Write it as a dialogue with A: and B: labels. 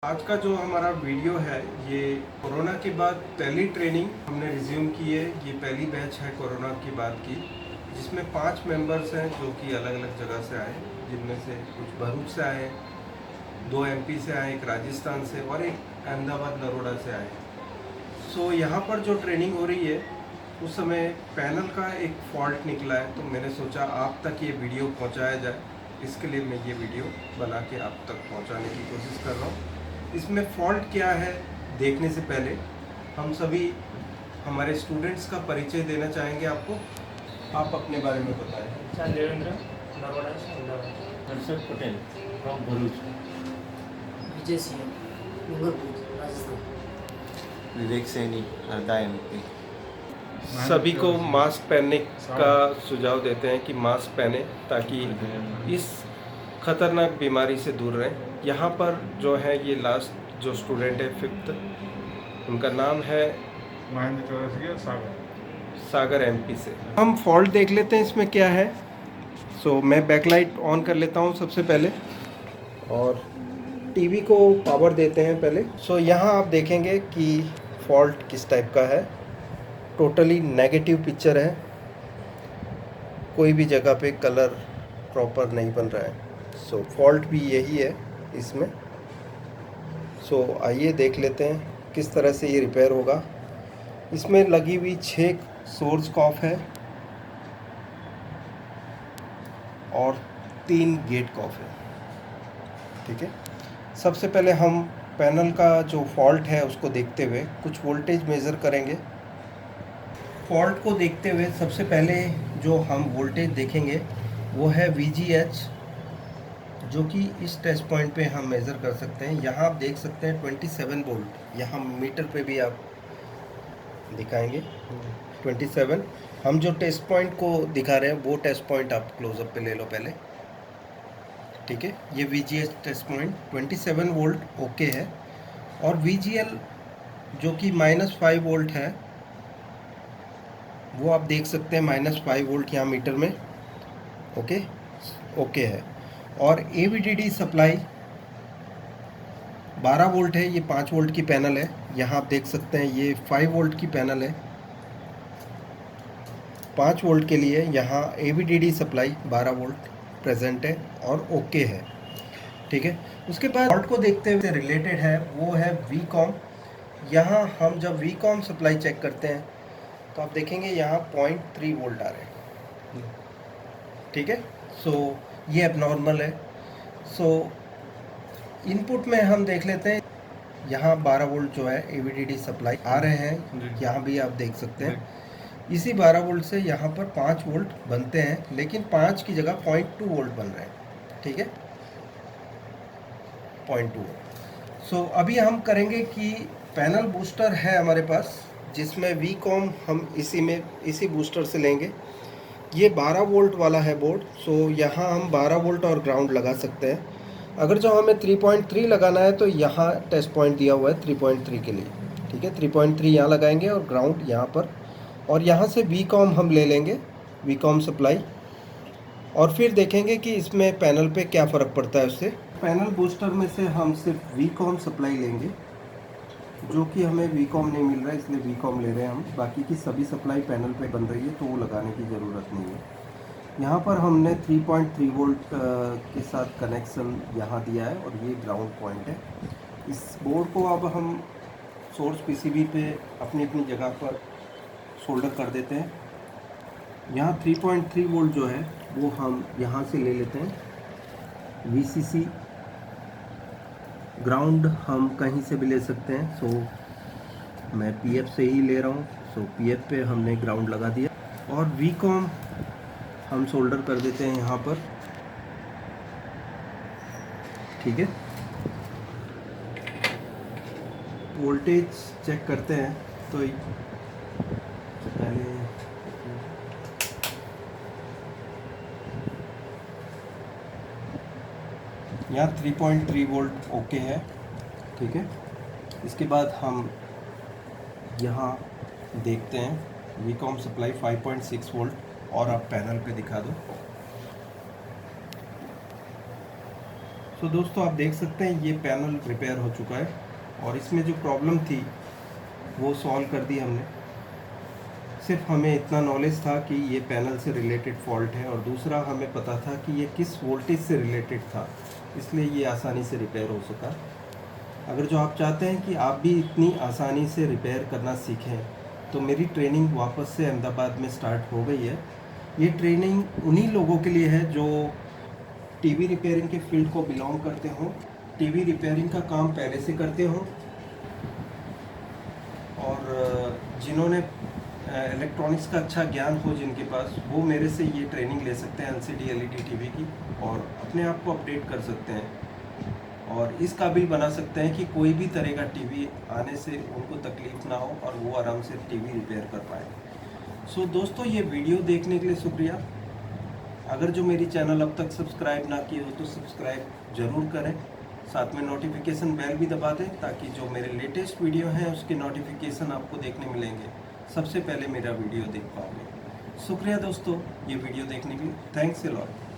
A: आज का जो हमारा वीडियो है ये कोरोना के बाद पहली ट्रेनिंग हमने रिज्यूम की है। ये पहली बैच है कोरोना के बाद की, जिसमें 5 मेंबर्स हैं जो कि अलग अलग जगह से आए, जिनमें से कुछ भरूच से आए, 2 एमपी से आए, एक राजस्थान से और एक अहमदाबाद नरोड़ा से आए। सो यहाँ पर जो ट्रेनिंग हो रही है उस समय पैनल का एक फॉल्ट निकला है, तो मैंने सोचा आप तक ये वीडियो पहुँचाया जाए। इसके लिए मैं ये वीडियो बना के आप तक पहुँचाने की कोशिश कर रहा हूँ। इसमें फॉल्ट क्या है देखने से पहले हम सभी हमारे स्टूडेंट्स का परिचय देना चाहेंगे आपको। आप अपने बारे में बताएं।
B: Devendra Naroda Ahmedabad.
C: Harshad Patel from Bharuch.
D: Vijay Singh Dungarpur Rajasthan.
C: Vivek Saini Harda MP.
A: सभी को मास्क पहनने का सुझाव देते हैं कि मास्क पहने ताकि इस खतरनाक बीमारी से दूर रहें। यहाँ पर जो है ये लास्ट जो स्टूडेंट है 5th, उनका नाम है
B: महेंद्र चौरसिया
A: सागर एमपी से। हम फॉल्ट देख लेते हैं इसमें क्या है। सो मैं बैकलाइट ऑन कर लेता हूँ सबसे पहले और टीवी को पावर देते हैं पहले। सो यहाँ आप देखेंगे कि फॉल्ट किस टाइप का है। टोटली नेगेटिव पिक्चर है, कोई भी जगह पे कलर प्रॉपर नहीं बन रहा है। सो फॉल्ट भी यही है इसमें। सो आइए देख लेते हैं किस तरह से ये रिपेयर होगा। इसमें लगी हुई 6 सोर्स कॉफ है और 3 गेट कॉफ है। ठीक है, सबसे पहले हम पैनल का जो फॉल्ट है उसको देखते हुए कुछ वोल्टेज मेज़र करेंगे। फॉल्ट को देखते हुए सबसे पहले जो हम वोल्टेज देखेंगे वो है VGH, जो कि इस टेस्ट पॉइंट पे हम मेज़र कर सकते हैं। यहाँ आप देख सकते हैं 27 वोल्ट, यहाँ मीटर पे भी आप दिखाएंगे 27। हम जो टेस्ट पॉइंट को दिखा रहे हैं वो टेस्ट पॉइंट आप क्लोजअप पे ले लो पहले। ठीक है, ये VGH test point 27 volt okay है। और VGL जो कि -5 वोल्ट है वो आप देख सकते हैं -5 वोल्ट यहाँ मीटर में ओके है। और AVDD सप्लाई 12 वोल्ट है, ये 5 वोल्ट की पैनल है। यहाँ आप देख सकते हैं ये 5 वोल्ट की पैनल है। 5 वोल्ट के लिए यहाँ AVDD सप्लाई 12 वोल्ट प्रेजेंट है और ओके है। ठीक है, उसके बाद फॉल्ट को देखते हुए रिलेटेड है वो है VCOM। यहाँ हम जब VCOM सप्लाई चेक करते हैं तो आप देखेंगे यहाँ 0.3 वोल्ट आ रहे हैं। ठीक है, सो ये एबनॉर्मल है। सो इनपुट में हम देख लेते हैं, यहाँ 12 वोल्ट जो है AVDD सप्लाई आ रहे हैं, यहाँ भी आप देख सकते हैं। इसी 12 वोल्ट से यहाँ पर 5 वोल्ट बनते हैं, लेकिन 5 की जगह 0.2 वोल्ट बन रहे हैं। ठीक है, 0.2 वोल्ट। सो अभी हम करेंगे कि पैनल बूस्टर है हमारे पास, जिसमें VCOM हम इसी बूस्टर से लेंगे। ये 12 वोल्ट वाला है बोर्ड। सो यहाँ हम 12 वोल्ट और ग्राउंड लगा सकते हैं। अगर जो हमें 3.3 लगाना है तो यहाँ टेस्ट पॉइंट दिया हुआ है 3.3 के लिए। ठीक है, 3.3 यहाँ लगाएंगे और ग्राउंड यहाँ पर, और यहाँ से VCOM हम ले लेंगे, VCOM सप्लाई, और फिर देखेंगे कि इसमें पैनल पे क्या फ़र्क पड़ता है उससे। पैनल बूस्टर में से हम सिर्फ VCOM सप्लाई लेंगे, जो कि हमें VCOM नहीं मिल रहा है इसलिए VCOM ले रहे हैं हम। बाकी की सभी सप्लाई पैनल पे बन रही है तो वो लगाने की ज़रूरत नहीं है। यहाँ पर हमने 3.3 वोल्ट के साथ कनेक्शन यहाँ दिया है और ये ग्राउंड पॉइंट है। इस बोर्ड को अब हम सोर्स PCB पे अपनी अपनी जगह पर सोल्डर कर देते हैं। यहाँ 3.3 वोल्ट जो है वो हम यहाँ से ले लेते हैं। VCC ग्राउंड हम कहीं से भी ले सकते हैं। सो मैं PF से ही ले रहा हूँ। सो PF पे हमने ग्राउंड लगा दिया और VCOM हम सोल्डर कर देते हैं यहाँ पर। ठीक है, वोल्टेज चेक करते हैं तो पहले यहाँ 3.3 वोल्ट ओके है। ठीक है, इसके बाद हम यहाँ देखते हैं VCOM सप्लाई 5.6 वोल्ट और आप पैनल पे दिखा दो। तो दोस्तों आप देख सकते हैं ये पैनल रिपेयर हो चुका है और इसमें जो प्रॉब्लम थी वो सॉल्व कर दी हमने। सिर्फ हमें इतना नॉलेज था कि ये पैनल से रिलेटेड फॉल्ट है और दूसरा हमें पता था कि ये किस वोल्टेज से रिलेटेड था, इसलिए ये आसानी से रिपेयर हो सका। अगर जो आप चाहते हैं कि आप भी इतनी आसानी से रिपेयर करना सीखें तो मेरी ट्रेनिंग वापस से अहमदाबाद में स्टार्ट हो गई है। ये ट्रेनिंग उन्हीं लोगों के लिए है जो टीवी रिपेयरिंग के फील्ड को बिलोंग करते हों, टीवी रिपेयरिंग का काम पहले से करते हों और जिन्होंने इलेक्ट्रॉनिक्स का अच्छा ज्ञान हो जिनके पास, वो मेरे से ये ट्रेनिंग ले सकते हैं LCD LED टीवी की और अपने आप को अपडेट कर सकते हैं और इस काबिल बना सकते हैं कि कोई भी तरह का टीवी आने से उनको तकलीफ़ ना हो और वो आराम से टीवी रिपेयर कर पाए। सो दोस्तों ये वीडियो देखने के लिए शुक्रिया। अगर जो मेरी चैनल अब तक सब्सक्राइब ना किए हो तो सब्सक्राइब ज़रूर करें, साथ में नोटिफिकेशन बेल भी दबा दें ताकि जो मेरे लेटेस्ट वीडियो हैं उसके नोटिफिकेशन आपको देखने मिलेंगे, सबसे पहले मेरा वीडियो देख पाओगे। शुक्रिया दोस्तों ये वीडियो देखने के लिए, थैंक्स अ लॉट।